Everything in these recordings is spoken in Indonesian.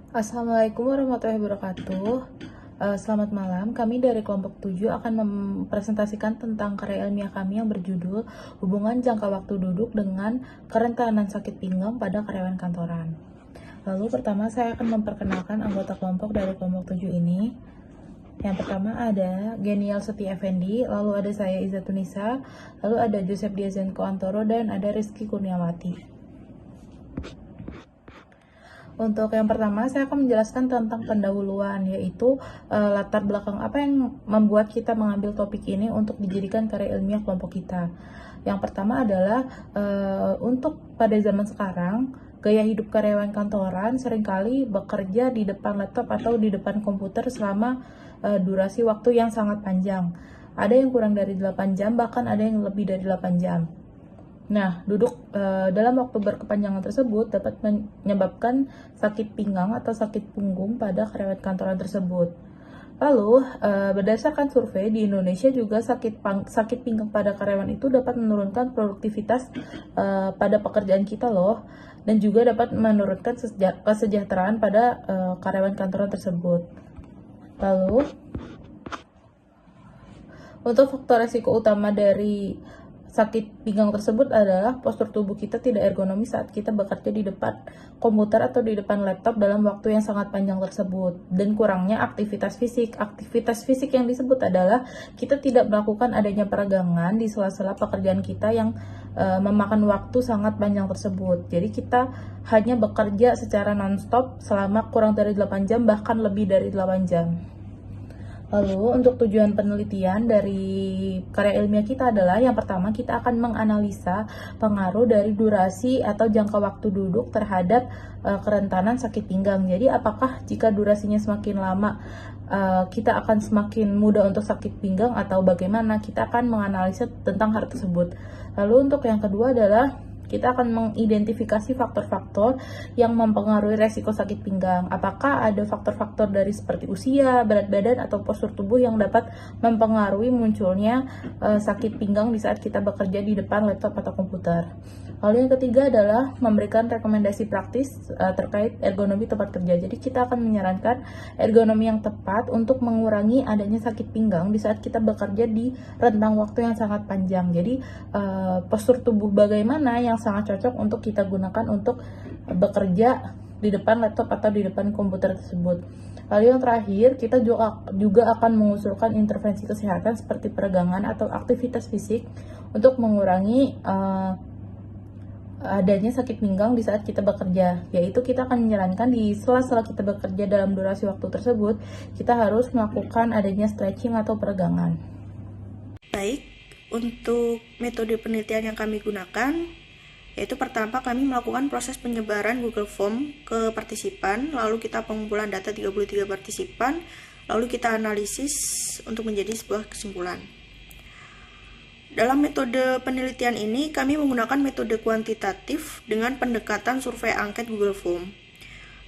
Assalamualaikum warahmatullahi wabarakatuh. Selamat malam. Kami dari kelompok 7 akan mempresentasikan tentang karya ilmiah kami yang berjudul Hubungan Jangka Waktu Duduk dengan Kerentanan Sakit Pinggang pada Karyawan Kantoran. Lalu pertama saya akan memperkenalkan anggota kelompok dari kelompok 7 ini. Yang pertama ada Genial Setia Effendi, lalu ada saya Izzatunisa, lalu ada Joseph Diazenko Antoro, dan ada Rizky Kurniawati. Untuk yang pertama, saya akan menjelaskan tentang pendahuluan, yaitu latar belakang apa yang membuat kita mengambil topik ini untuk dijadikan karya ilmiah kelompok kita. Yang pertama adalah untuk pada zaman sekarang, gaya hidup karyawan kantoran seringkali bekerja di depan laptop atau di depan komputer selama durasi waktu yang sangat panjang. Ada yang kurang dari 8 jam, bahkan ada yang lebih dari 8 jam. Nah, duduk dalam waktu berkepanjangan tersebut dapat menyebabkan sakit pinggang atau sakit punggung pada karyawan kantoran tersebut. Lalu, berdasarkan survei di Indonesia juga sakit pinggang pada karyawan itu dapat menurunkan produktivitas pada pekerjaan kita loh, dan juga dapat menurunkan kesejahteraan pada karyawan kantoran tersebut. Lalu, untuk faktor resiko utama dari sakit pinggang tersebut adalah postur tubuh kita tidak ergonomis saat kita bekerja di depan komputer atau di depan laptop dalam waktu yang sangat panjang tersebut, dan kurangnya aktivitas fisik. Aktivitas fisik yang disebut adalah kita tidak melakukan adanya peregangan di sela-sela pekerjaan kita yang memakan waktu sangat panjang tersebut. Jadi kita hanya bekerja secara non-stop selama kurang dari 8 jam, bahkan lebih dari 8 jam. Lalu, untuk tujuan penelitian dari karya ilmiah kita adalah yang pertama, kita akan menganalisa pengaruh dari durasi atau jangka waktu duduk terhadap kerentanan sakit pinggang. Jadi, apakah jika durasinya semakin lama, kita akan semakin mudah untuk sakit pinggang atau bagaimana? Kita akan menganalisa tentang hal tersebut. Lalu, untuk yang kedua adalah kita akan mengidentifikasi faktor-faktor yang mempengaruhi resiko sakit pinggang. Apakah ada faktor-faktor dari seperti usia, berat badan, atau postur tubuh yang dapat mempengaruhi munculnya sakit pinggang di saat kita bekerja di depan laptop atau komputer. Lalu yang ketiga adalah memberikan rekomendasi praktis terkait ergonomi tempat kerja. Jadi kita akan menyarankan ergonomi yang tepat untuk mengurangi adanya sakit pinggang di saat kita bekerja di rentang waktu yang sangat panjang. Jadi postur tubuh bagaimana yang sangat cocok untuk kita gunakan untuk bekerja di depan laptop atau di depan komputer tersebut. Lalu yang terakhir, kita juga akan mengusulkan intervensi kesehatan seperti peregangan atau aktivitas fisik untuk mengurangi adanya sakit pinggang di saat kita bekerja. Yaitu kita akan menyarankan di sela-sela kita bekerja dalam durasi waktu tersebut, kita harus melakukan adanya stretching atau peregangan. Baik, untuk metode penelitian yang kami gunakan, yaitu pertama kami melakukan proses penyebaran Google Form ke partisipan, lalu kita pengumpulan data 33 partisipan, lalu kita analisis untuk menjadi sebuah kesimpulan. Dalam metode penelitian ini, kami menggunakan metode kuantitatif dengan pendekatan survei angket Google Form.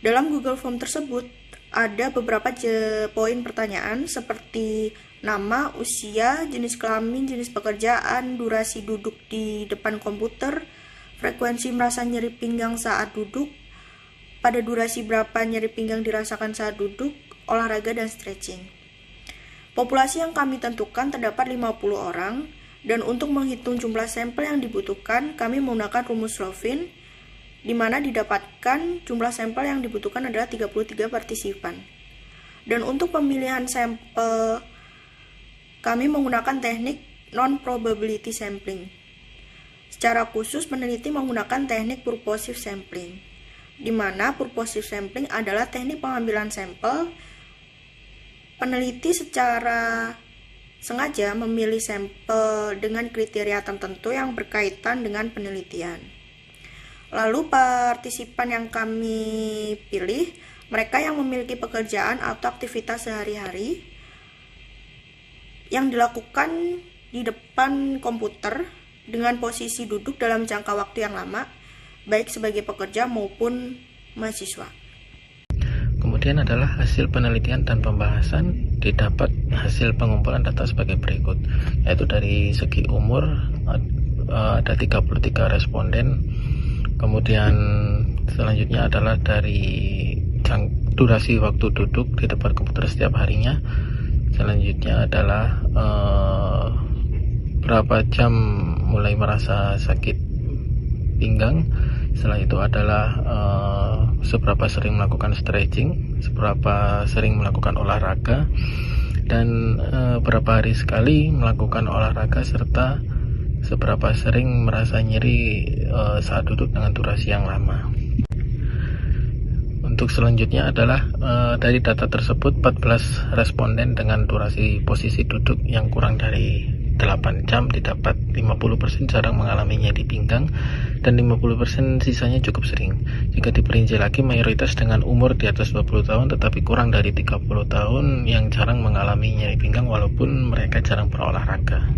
Dalam Google Form tersebut, ada beberapa poin pertanyaan seperti nama, usia, jenis kelamin, jenis pekerjaan, durasi duduk di depan komputer, frekuensi merasa nyeri pinggang saat duduk, pada durasi berapa nyeri pinggang dirasakan saat duduk, olahraga, dan stretching. Populasi yang kami tentukan terdapat 50 orang, dan untuk menghitung jumlah sampel yang dibutuhkan, kami menggunakan rumus Rovin, di mana didapatkan jumlah sampel yang dibutuhkan adalah 33 partisipan. Dan untuk pemilihan sampel, kami menggunakan teknik non-probability sampling. Secara khusus, peneliti menggunakan teknik purposive sampling, di mana purposive sampling adalah teknik pengambilan sampel. Peneliti secara sengaja memilih sampel dengan kriteria tertentu yang berkaitan dengan penelitian. Lalu partisipan yang kami pilih, mereka yang memiliki pekerjaan atau aktivitas sehari-hari yang dilakukan di depan komputer dengan posisi duduk dalam jangka waktu yang lama, baik sebagai pekerja maupun mahasiswa. Kemudian adalah hasil penelitian dan pembahasan. Didapat hasil pengumpulan data sebagai berikut, yaitu dari segi umur ada 33 responden. Kemudian selanjutnya adalah dari durasi waktu duduk di depan komputer setiap harinya. Selanjutnya adalah berapa jam mulai merasa sakit pinggang. Setelah itu adalah seberapa sering melakukan stretching, seberapa sering melakukan olahraga, dan berapa hari sekali melakukan olahraga, serta seberapa sering merasa nyeri saat duduk dengan durasi yang lama. Untuk selanjutnya adalah dari data tersebut 14 responden dengan durasi posisi duduk yang kurang dari 8 jam didapat 50% jarang mengalami nyeri pinggang dan 50% sisanya cukup sering. Jika diperinci lagi, mayoritas dengan umur di atas 20 tahun tetapi kurang dari 30 tahun yang jarang mengalami nyeri pinggang walaupun mereka jarang berolahraga.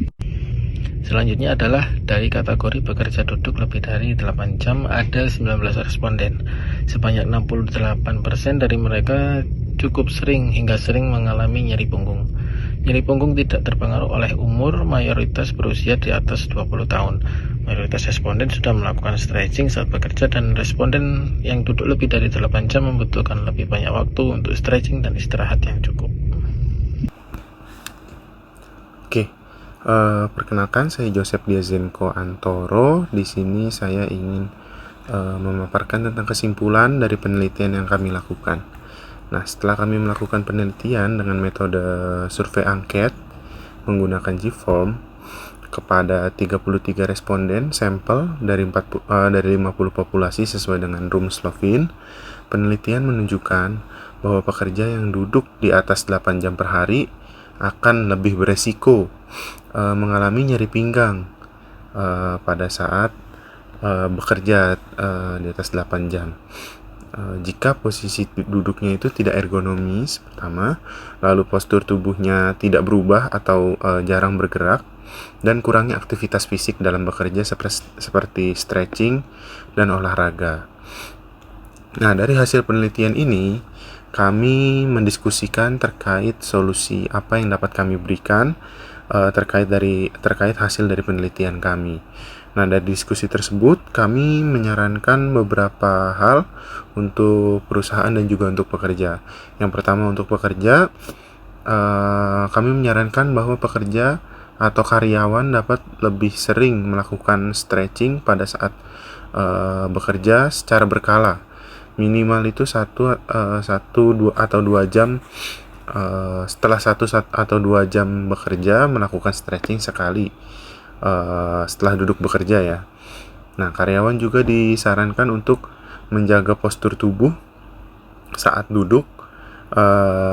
Selanjutnya adalah dari kategori bekerja duduk lebih dari 8 jam ada 19 responden. Sebanyak 68% dari mereka cukup sering hingga sering mengalami nyeri punggung. Nyeri punggung tidak terpengaruh oleh umur, mayoritas berusia di atas 20 tahun. Mayoritas responden sudah melakukan stretching saat bekerja dan responden yang duduk lebih dari 8 jam membutuhkan lebih banyak waktu untuk stretching dan istirahat yang cukup. Oke. Perkenalkan, saya Joseph Diazenko Antoro. Di sini saya ingin memaparkan tentang kesimpulan dari penelitian yang kami lakukan. Nah, setelah kami melakukan penelitian dengan metode survei angket menggunakan G-Form kepada 33 responden sampel dari 50 populasi sesuai dengan Rumslovin, penelitian menunjukkan bahwa pekerja yang duduk di atas 8 jam per hari akan lebih beresiko mengalami nyeri pinggang pada saat bekerja di atas 8 jam. Jika posisi duduknya itu tidak ergonomis pertama, lalu postur tubuhnya tidak berubah atau jarang bergerak, dan kurangnya aktivitas fisik dalam bekerja seperti stretching dan olahraga. Nah, dari hasil penelitian ini kami mendiskusikan terkait solusi apa yang dapat kami berikan terkait hasil dari penelitian kami. Nah, dari diskusi tersebut kami menyarankan beberapa hal untuk perusahaan dan juga untuk pekerja. Yang pertama, untuk pekerja, kami menyarankan bahwa pekerja atau karyawan dapat lebih sering melakukan stretching pada saat bekerja secara berkala. Minimal itu 1 atau 2 jam setelah 1 atau 2 jam bekerja melakukan stretching sekali setelah duduk bekerja ya. Nah, karyawan juga disarankan untuk menjaga postur tubuh saat duduk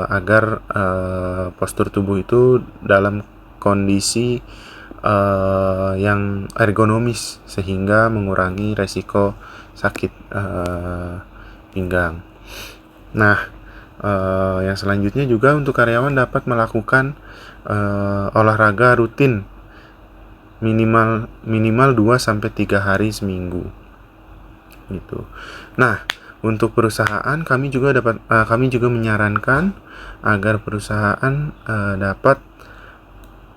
agar postur tubuh itu dalam kondisi yang ergonomis sehingga mengurangi resiko sakit pinggang. Nah, yang selanjutnya juga untuk karyawan dapat melakukan olahraga rutin minimal 2-3 hari seminggu gitu. Nah, untuk perusahaan kami juga menyarankan agar perusahaan dapat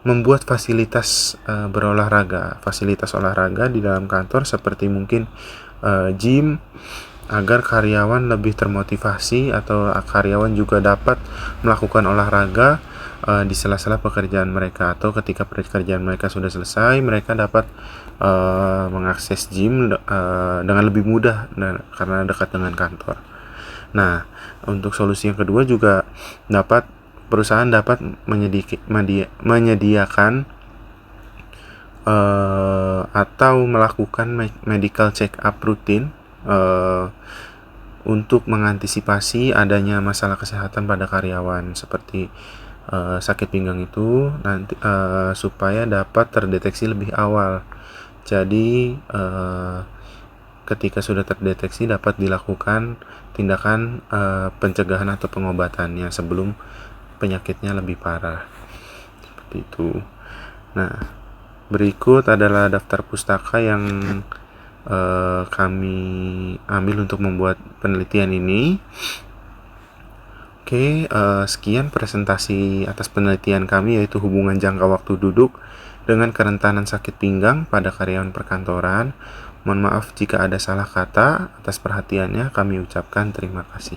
membuat fasilitas fasilitas olahraga di dalam kantor seperti mungkin gym, agar karyawan lebih termotivasi atau karyawan juga dapat melakukan olahraga di sela-sela pekerjaan mereka, atau ketika pekerjaan mereka sudah selesai mereka dapat mengakses gym dengan lebih mudah karena dekat dengan kantor. Nah, untuk solusi yang kedua juga perusahaan dapat menyediakan atau melakukan medical check up rutin untuk mengantisipasi adanya masalah kesehatan pada karyawan seperti sakit pinggang itu nanti supaya dapat terdeteksi lebih awal. Jadi ketika sudah terdeteksi dapat dilakukan tindakan pencegahan atau pengobatannya sebelum penyakitnya lebih parah. Seperti itu. Nah, berikut adalah daftar pustaka yang kami ambil untuk membuat penelitian ini. Oke, sekian presentasi atas penelitian kami, yaitu hubungan jangka waktu duduk dengan kerentanan sakit pinggang pada karyawan perkantoran. Mohon maaf jika ada salah kata. Atas perhatiannya kami ucapkan terima kasih.